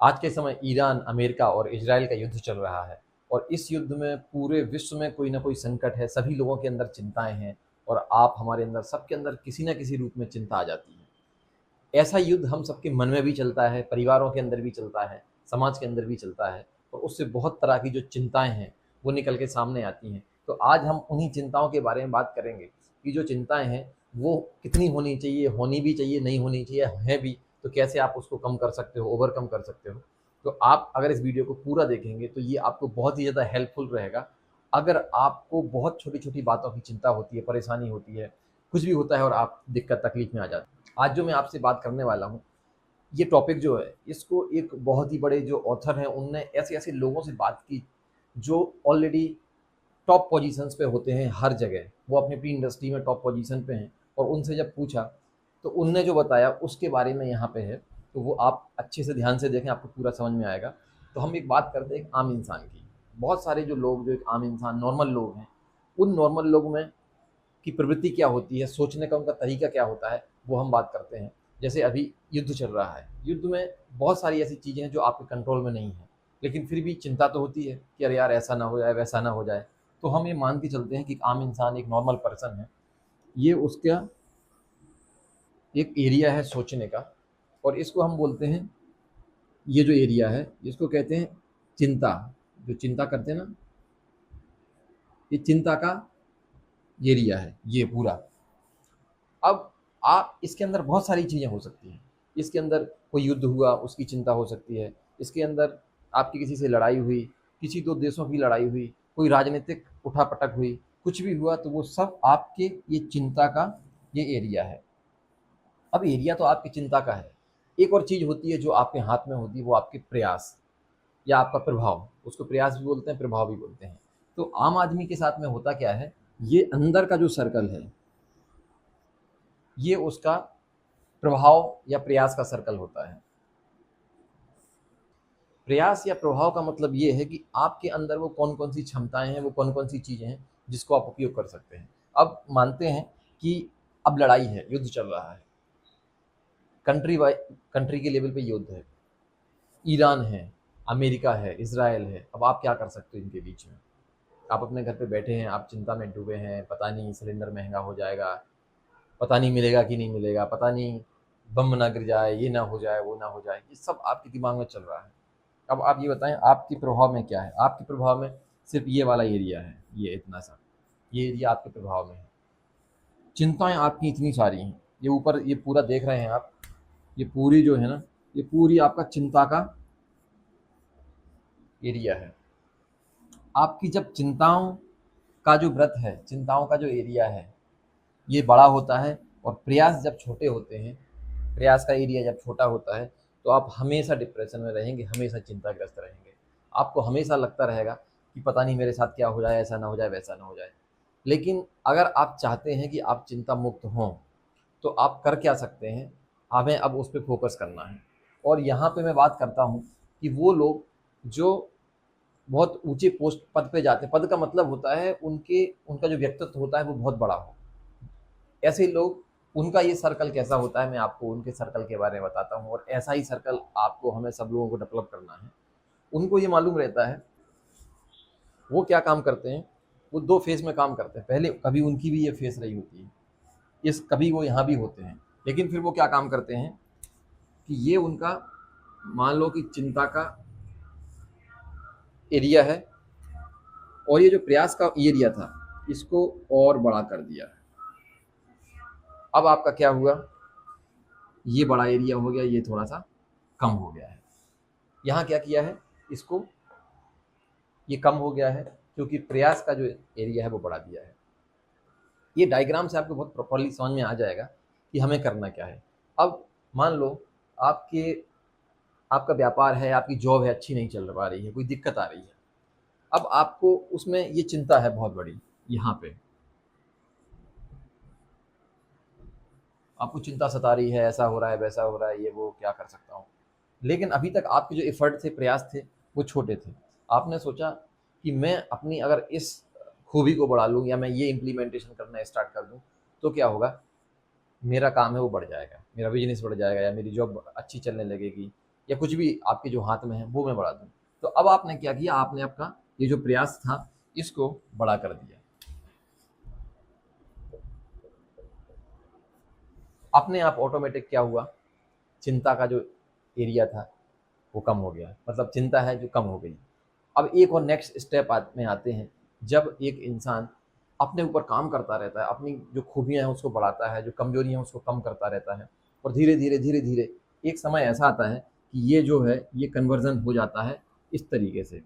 आज के समय ईरान, अमेरिका और इजराइल का युद्ध चल रहा है और इस युद्ध में पूरे विश्व में कोई ना कोई संकट है। सभी लोगों के अंदर चिंताएं हैं और आप हमारे अंदर, सबके अंदर किसी न किसी रूप में चिंता आ जाती है। ऐसा युद्ध हम सबके मन में भी चलता है, परिवारों के अंदर भी चलता है, समाज के अंदर भी चलता है और उससे बहुत तरह की जो चिंताएं हैं वो निकल के सामने आती हैं। तो आज हम उन्हीं चिंताओं के बारे में बात करेंगे कि जो चिंताएं हैं वो कितनी होनी भी चाहिए, नहीं होनी चाहिए, है भी, तो कैसे आप उसको कम कर सकते हो, ओवरकम कर सकते हो। तो आप अगर इस वीडियो को पूरा देखेंगे तो ये आपको बहुत ही ज़्यादा हेल्पफुल रहेगा। अगर आपको बहुत छोटी छोटी बातों की चिंता होती है, परेशानी होती है, कुछ भी होता है और आप दिक्कत तकलीफ में आ जाते हैं, आज जो मैं आपसे बात करने वाला हूँ, ये टॉपिक जो है इसको एक बहुत ही बड़े जो ऑथर हैं उनने ऐसे ऐसे लोगों से बात की जो ऑलरेडी टॉप पोजीशंस पे होते हैं हर जगह, वो अपनी अपनी इंडस्ट्री में टॉप पोजीशन पे हैं। और उनसे जब पूछा तो उनने जो बताया उसके बारे में यहाँ पे है, तो वो आप अच्छे से ध्यान से देखें, आपको पूरा समझ में आएगा। तो हम एक बात करते हैं एक आम इंसान की। बहुत सारे जो लोग, जो एक आम इंसान, नॉर्मल लोग हैं, उन नॉर्मल लोग में की प्रवृत्ति क्या होती है, सोचने का उनका तरीका क्या होता है, वो हम बात करते हैं। जैसे अभी युद्ध चल रहा है, युद्ध में बहुत सारी ऐसी चीज़ें हैं जो आपके कंट्रोल में नहीं है, लेकिन फिर भी चिंता तो होती है कि अरे यार ऐसा ना हो जाए, वैसा ना हो जाए। तो हम ये मान के चलते हैं कि एक आम इंसान, एक नॉर्मल पर्सन है, ये उसका एक एरिया है सोचने का, और इसको हम बोलते हैं, ये जो एरिया है इसको कहते हैं चिंता। जो चिंता करते हैं ना, ये चिंता का एरिया है ये पूरा। अब आप इसके अंदर बहुत सारी चीज़ें हो सकती हैं। इसके अंदर कोई युद्ध हुआ उसकी चिंता हो सकती है, इसके अंदर आपकी किसी से लड़ाई हुई, किसी दो देशों की लड़ाई हुई, कोई राजनीतिक उठापटक हुई, कुछ भी हुआ तो वो सब आपके ये चिंता का ये एरिया है। अब एरिया तो आपकी चिंता का है। एक और चीज़ होती है जो आपके हाथ में होती है, वो आपके प्रयास या आपका प्रभाव। उसको प्रयास भी बोलते हैं, प्रभाव भी बोलते हैं। तो आम आदमी के साथ में होता क्या है, ये अंदर का जो सर्कल है ये उसका प्रभाव या प्रयास का सर्कल होता है। प्रयास या प्रभाव का मतलब ये है कि आपके अंदर वो कौन कौन सी क्षमताएं हैं, वो कौन कौन सी चीज़ें हैं जिसको आप उपयोग कर सकते हैं। अब मानते हैं कि अब लड़ाई है, युद्ध चल रहा है, कंट्री वाई कंट्री के लेवल पे युद्ध है, ईरान है, अमेरिका है, इसराइल है। अब आप क्या कर सकते हो इनके बीच में? आप अपने घर पे बैठे हैं, आप चिंता में डूबे हैं, पता नहीं सिलेंडर महंगा हो जाएगा, पता नहीं मिलेगा कि नहीं मिलेगा, पता नहीं बम ना गिर जाए, ये ना हो जाए, वो ना हो जाए, ये सब आपके दिमाग में चल रहा है। अब आप ये बताएं आपके प्रभाव में क्या है? आपके प्रभाव में सिर्फ ये वाला एरिया है, ये इतना सा, ये एरिया आपके प्रभाव में है। चिंताएं आपकी इतनी सारी हैं, ये ऊपर ये पूरा देख रहे हैं आप, ये पूरी जो है ना, ये पूरी आपका चिंता का एरिया है। आपकी जब चिंताओं का जो व्रत है, चिंताओं का जो एरिया है, ये बड़ा होता है और प्रयास जब छोटे होते हैं, प्रयास का एरिया जब छोटा होता है, तो आप हमेशा डिप्रेशन में रहेंगे, हमेशा चिंताग्रस्त रहेंगे। आपको हमेशा लगता रहेगा कि पता नहीं मेरे साथ क्या हो जाए, ऐसा ना हो जाए, वैसा ना हो जाए। लेकिन अगर आप चाहते हैं कि आप चिंता मुक्त हों, तो आप कर क्या सकते हैं? हमें अब उस पे फोकस करना है। और यहाँ पे मैं बात करता हूँ कि वो लोग जो बहुत ऊँचे पोस्ट पद पे जाते हैं, पद का मतलब होता है उनके उनका जो व्यक्तित्व होता है वो बहुत बड़ा हो। ऐसे लोग, उनका ये सर्कल कैसा होता है, मैं आपको उनके सर्कल के बारे में बताता हूँ, और ऐसा ही सर्कल आपको, हमें सब लोगों को डेवलप करना है। उनको ये मालूम रहता है वो क्या काम करते हैं। वो दो फेज़ में काम करते हैं। पहले कभी उनकी भी ये फेज़ रही होती है, इस कभी वो यहाँ भी होते हैं, लेकिन फिर वो क्या काम करते हैं कि ये उनका, मान लो कि चिंता का एरिया है और ये जो प्रयास का एरिया था इसको और बड़ा कर दिया। अब आपका क्या हुआ, ये बड़ा एरिया हो गया, ये थोड़ा सा कम हो गया है। यहाँ क्या किया है, इसको, ये कम हो गया है क्योंकि प्रयास का जो एरिया है वो बढ़ा दिया है। ये डायग्राम से आपको बहुत प्रॉपर्ली समझ में आ जाएगा कि हमें करना क्या है। अब मान लो आपके आपका व्यापार है, आपकी जॉब है, अच्छी नहीं चल पा रही है, कोई दिक्कत आ रही है। अब आपको उसमें ये चिंता है बहुत बड़ी, यहाँ पे आपको चिंता सता रही है, ऐसा हो रहा है, वैसा हो रहा है, ये वो, क्या कर सकता हूँ। लेकिन अभी तक आपके जो एफर्ट थे, प्रयास थे, वो छोटे थे। आपने सोचा कि मैं अपनी अगर इस खूबी को बढ़ा लूँ या मैं ये इम्प्लीमेंटेशन करना स्टार्ट कर दूँ तो क्या होगा, मेरा काम है वो बढ़ जाएगा, मेरा बिजनेस बढ़ जाएगा या मेरी जॉब अच्छी चलने लगेगी, या कुछ भी आपके जो हाथ में है वो मैं बढ़ा दूँ। तो अब आपने क्या किया, आपने आपका ये जो प्रयास था इसको बड़ा कर दिया। अपने आप ऑटोमेटिक क्या हुआ, चिंता का जो एरिया था वो कम हो गया, मतलब चिंता है जो कम हो गई। अब एक और नेक्स्ट स्टेप में आते हैं, जब एक इंसान अपने ऊपर काम करता रहता है, अपनी जो खूबियां हैं उसको बढ़ाता है, जो कमजोरियां हैं उसको कम करता रहता है, और धीरे धीरे एक समय ऐसा आता है कि ये जो है ये कन्वर्जन हो जाता है इस तरीके से।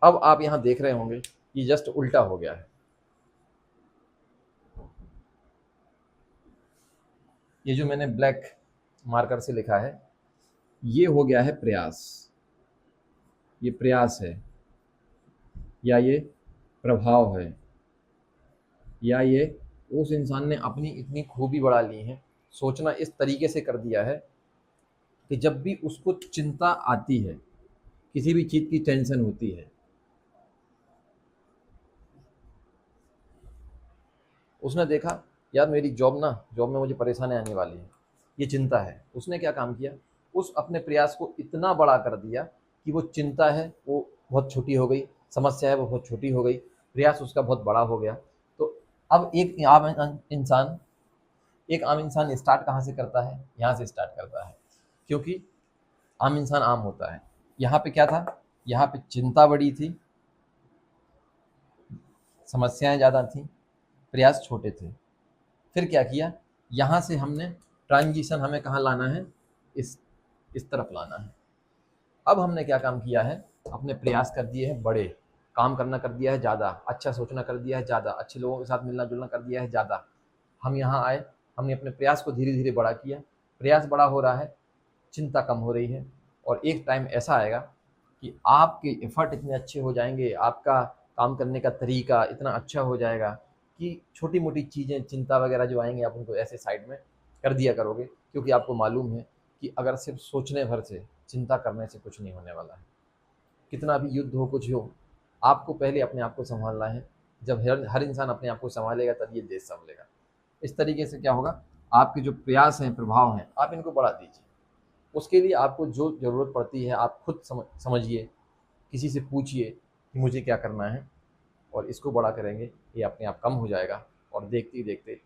अब आप यहाँ देख रहे होंगे ये जस्ट उल्टा हो गया है। ये जो मैंने ब्लैक मार्कर से लिखा है ये हो गया है प्रयास, ये प्रयास है, या ये प्रभाव है, या ये उस इंसान ने अपनी इतनी खूबी बढ़ा ली है, सोचना इस तरीके से कर दिया है कि जब भी उसको चिंता आती है, किसी भी चीज़ की टेंशन होती है, उसने देखा यार मेरी जॉब में मुझे परेशानी आने वाली है, ये चिंता है। उसने क्या काम किया, उस अपने प्रयास को इतना बड़ा कर दिया कि वो चिंता है वो बहुत छोटी हो गई, समस्या है वो बहुत छोटी हो गई, प्रयास उसका बहुत बड़ा हो गया। तो अब एक आम इंसान स्टार्ट कहाँ से करता है, यहाँ से स्टार्ट करता है, क्योंकि आम इंसान आम होता है। यहाँ पे क्या था, यहाँ पे चिंता बड़ी थी, समस्याएं ज़्यादा थी, प्रयास छोटे थे। फिर क्या किया, यहाँ से हमने ट्रांजिशन हमें कहाँ लाना है, इस इस तरफ लाना है। अब हमने क्या काम किया है, अपने प्रयास कर दिए हैं बड़े, काम करना कर दिया है ज़्यादा, अच्छा सोचना कर दिया है ज़्यादा, अच्छे लोगों के साथ मिलना जुलना कर दिया है ज़्यादा। हम यहाँ आए, हमने अपने प्रयास को धीरे धीरे बड़ा किया, प्रयास बड़ा हो रहा है, चिंता कम हो रही है, और एक टाइम ऐसा आएगा कि आपके एफर्ट इतने अच्छे हो जाएंगे, आपका काम करने का तरीका इतना अच्छा हो जाएगा कि छोटी मोटी चीज़ें चिंता वगैरह जो आएंगी आप उनको ऐसे साइड में कर दिया करोगे, क्योंकि आपको मालूम है कि अगर सिर्फ सोचने भर से, चिंता करने से कुछ नहीं होने वाला है। कितना भी युद्ध हो कुछ हो, आपको पहले अपने आप को संभालना है। जब हर इंसान अपने आप को संभालेगा तब ये देश संभलेगा। इस तरीके से क्या होगा, आपके जो प्रयास हैं, प्रभाव हैं, आप इनको बढ़ा दीजिए। उसके लिए आपको जो ज़रूरत पड़ती है आप खुद समझिए, किसी से पूछिए कि मुझे क्या करना है, और इसको बड़ा करेंगे, ये अपने आप कम हो जाएगा, और देखते ही देखते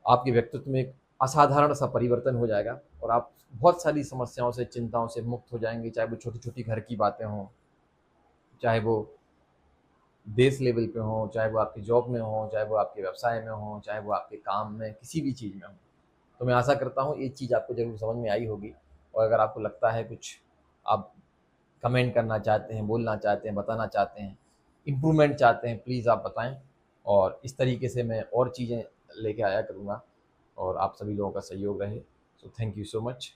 आपके व्यक्तित्व में एक असाधारण सा परिवर्तन हो जाएगा, और आप बहुत सारी समस्याओं से, चिंताओं से मुक्त हो जाएंगे, चाहे वो छोटी छोटी घर की बातें हों, चाहे वो देश लेवल पे हों, चाहे वो आपकी जॉब में हों, चाहे वो आपके व्यवसाय में हों, चाहे वो आपके काम में किसी भी चीज़ में हो। तो मैं आशा करता हूँ ये चीज़ आपको ज़रूर समझ में आई होगी, और अगर आपको लगता है कुछ आप कमेंट करना चाहते हैं, बोलना चाहते हैं, बताना चाहते हैं, इम्प्रूवमेंट चाहते हैं, प्लीज़ आप बताएं, और इस तरीके से मैं और चीज़ें लेके आया करूँगा, और आप सभी लोगों का सहयोग रहे। So thank you so much.